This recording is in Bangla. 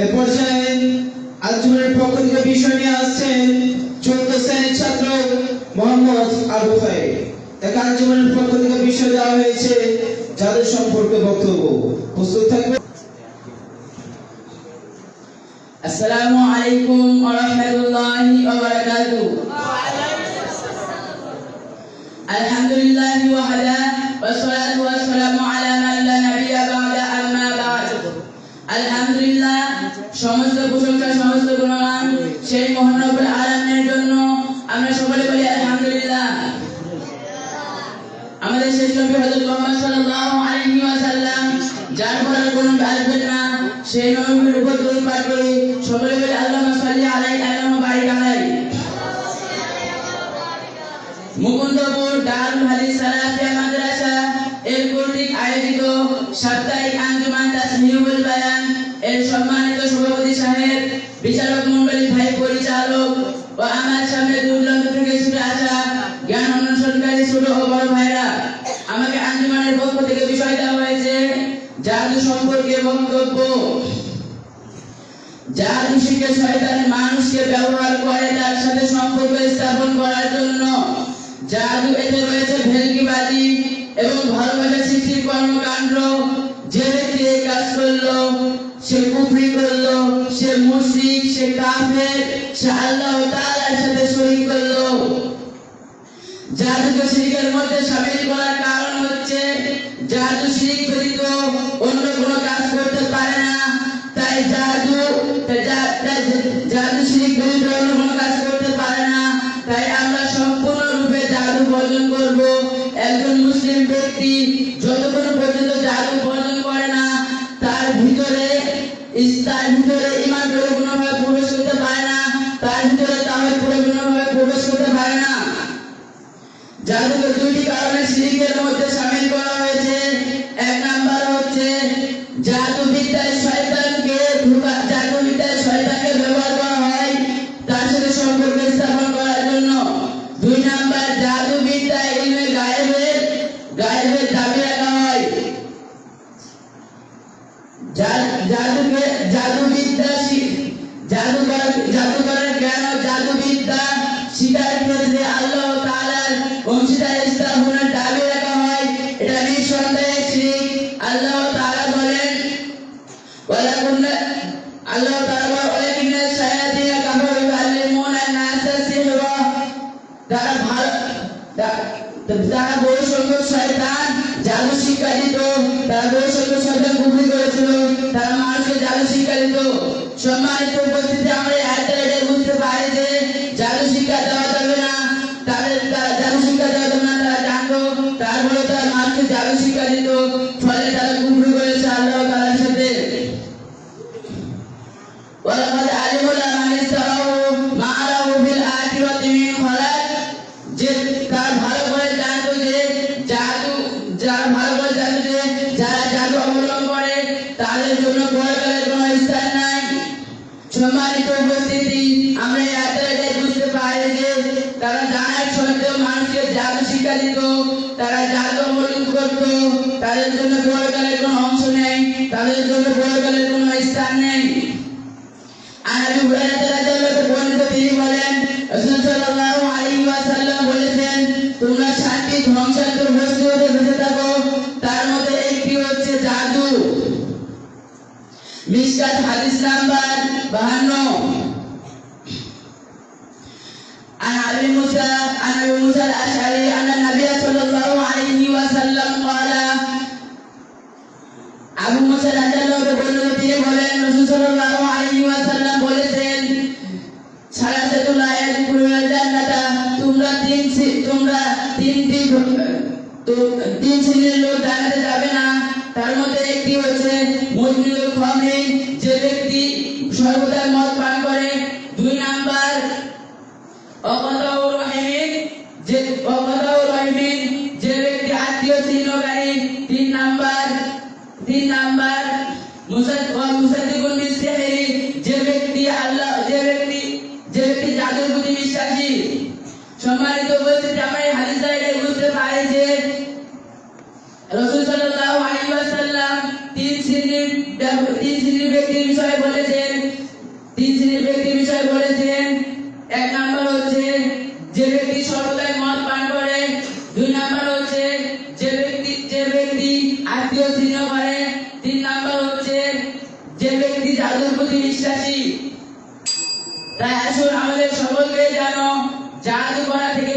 এ পর্যায়ে আঞ্জুমানের পক্ষ থেকে বিষয় নিয়ে আসছেন 14 শ্রেণীর ছাত্র মোহাম্মদ আবু খায়ের। তাকে আঞ্জুমানের পক্ষ থেকে বিষয় দেওয়া হয়েছে যাদের সম্পর্কে বক্তব্য। প্রস্তুত থাকবে। আসসালামু আলাইকুম ওয়া রাহমাতুল্লাহি ওয়া বারাকাতুহু। আলহামদুলিল্লাহি ওয়াহদা ওয়াসসালাতু ওয়াসসালামু আলা মান লা নাবিয়্যা বা'দা আম্মা বা'দ। আলহামদুলিল্লাহ, সমস্ত প্রশংসা সমস্ত গুণগান সেই মহান রব্বুল আলামিনের জন্য। আমরা সকলে বলি আলহামদুলিল্লাহ। আমাদের শেষ নবী হযরত মুহাম্মদ সাল্লাল্লাহু আলাইহি ওয়াসাল্লাম, যার পর আর কোনো নবী আসবেন না, সেই নবীর উপর দরুদ পাঠ করি। সকলে বলি আল্লাহুম্মা সাল্লি আলাইহি ওয়া বারিক আলাইহি। মুকুন্দপুর দারুল হাদিস সালাফিয়া মাদ্রাসা এর কর্তৃক আয়োজিত সাপ্তাহিক আঞ্জুমান তাসমিহুল বায়ান এর সম্মানিত সভাপতি সাহেব, বিচারক মণ্ডলী, ভাই পরিচালক ও আমার সামনে দূরদূরান্ত থেকে ছুটে আসা জ্ঞান অন্বেষণকারী ছোট ও বড় ভাইরা, আমাকে আঞ্জুমানের পক্ষ থেকে বিষয় দেওয়া হয়েছে জাদু সম্পর্কে বক্তব্য। জাদু শিখে শয়তান মানুষকে ব্যবহার করে তার সাথে সম্পর্ক স্থাপন করার জন্য। জাদু এতে রয়েছে ভেলকিবাজি এবং ভালোবাসা সৃষ্টির কর্মকাণ্ড। যে ব্যক্তি এই কাজ করলো সে কুফরি করলো, সে মুশরিক, সে কাফের, সে আল্লাহ তাআলার সাথে শরীক করলো। জাদুকে শিরকের মধ্যে শামিল করার কারণ হচ্ছে জাদু শিরক ব্যতীত অন্য কোনো কাজ করতে পারে না। তাই জাদু শিরক ব্যতীত অন্য কোনো কাজ করতে পারে না। তাই আমরা সম্পূর্ণরূপে জাদু বর্জন করব। একজন মুসলিম ব্যক্তি যতক্ষণ পর্যন্ত জাদু বর্জন করে না, তার ভিতরে ঈমান পরিপূর্ণভাবে প্রবেশ করতে পারে না, তার ভিতরে তাওহীদ পরিপূর্ণভাবে প্রবেশ করতে পারে না। জাদুকে দুইটি কারণে শিরকের মধ্যে শামিল করা হয়েছে। এক নাম্বার হচ্ছে জাদুবিদ্যায় শয়তানকে ব্যবহার করা হয় তার সাথে সম্পর্ক স্থাপন করার জন্য। দুই নাম্বার, জাদুবিদ্যায় ইলমে গায়েবের দাবি রাখা হয়। জাদুকরের জ্ঞান ও জাদুবিদ্যা শিকার ক্ষেত্রে আল্লাহ তাআলার অংশীদার স্থাপনের দাবি রাখা হয়। এটা নিঃসন্দেহে শিরক। আল্লাহ তাআলা বলেন, তারা বহু সংখ্যক শয়তান জাদু শিক্ষা দিত, তারা বহু সংখ্যক শয়তান কুফরি করেছিল, তারা মানুষকে জাদু শিক্ষা দিত। সম্মানিত উপস্থিতি, আমরা এটা বুঝতে পারি যে জাদু শিক্ষা দেওয়া যাবে না, জাদু শিক্ষা দেওয়া যাবে না, তারা জানতো, তারপরে তারা মানুষকে জাদু শিক্ষা দিত, ফলে তারা কুফরি করেছে আল্লাহ তাআলার সাথে। ওয়ালাকাদ আলিমুল মান ইসতারাহু মা লাহু ফিল আখিরাতি মিন খালাক। যে তার ভালো করে জানতো যে যারা জাদু অবলম্বন করে তাদের জন্য পরকালের কোনো স্থান নাই। সম্মানিত উপস্থিতি, আমরা এই আয়াতে বুঝতে পারি যে তারা জানার সত্ত্বেও মানুষকে জাদু শিক্ষা দিত, তারা জাদু অবলম্বন করত, তাদের জন্য পরকালের কোনো অংশ নেই, তাদের জন্য পরকালের কোনো স্থান নেই। আবু হুরায়রা রাদিয়াল্লাহু আনহু বর্ণিত, তিনি বলেন, রাসূল সাল্লাল্লাহু আলাইহি ওয়াসাল্লাম বলেছেন, তোমরা সাতটি ধ্বংসাত্মক বস্তু হতে বেঁচে থাকো, তার মধ্যে একটি হচ্ছে জাদু। মিশকাত হাদিস নাম্বার 52। عن أبي موسى الأشعري أن النبي صلى الله عليه وسلم قال। আবু মুসা রাদিয়াল্লাহু আনহু তিনি বলেন, রাসূল সাল্লাল্লাহু আলাইহি ওয়াসাল্লাম বলেছেন, সালাসাতুল ইয়াদখুলুল জান্নাতা, তোমরা তিন শ্রেণীর লোক জান্নাতে যাবে না। তার মধ্যে একটি হচ্ছে মুজনিবুল খামরি, যে ব্যক্তি সর্বদা মদ পান করে। দুই নাম্বার, অকাতাউর রাহিমিন, যে ব্যক্তি আত্মীয় ছিন্নকারী। তিন নাম্বার মুসাদ্দিকুল বিসিহরি, যে ব্যক্তি জাদুর প্রতি বিশ্বাসী। সম্মানিত উপস্থিতি, আমরা এই হাদিস দ্বারা বুঝতে পারি যে রাসূল সাল্লাল্লাহু আলাইহি ওয়াসাল্লাম হচ্ছে যে ব্যক্তি সর্বদাই মদ পান করে। 2 নাম্বার হচ্ছে যে ব্যক্তি আত্মীয় ছিন্ন করে। 3 নাম্বার হচ্ছে যে ব্যক্তি জাদুর প্রতি বিশ্বাসী। তাই আসুন আমাদের সকলকে যেন জাদু করা থেকে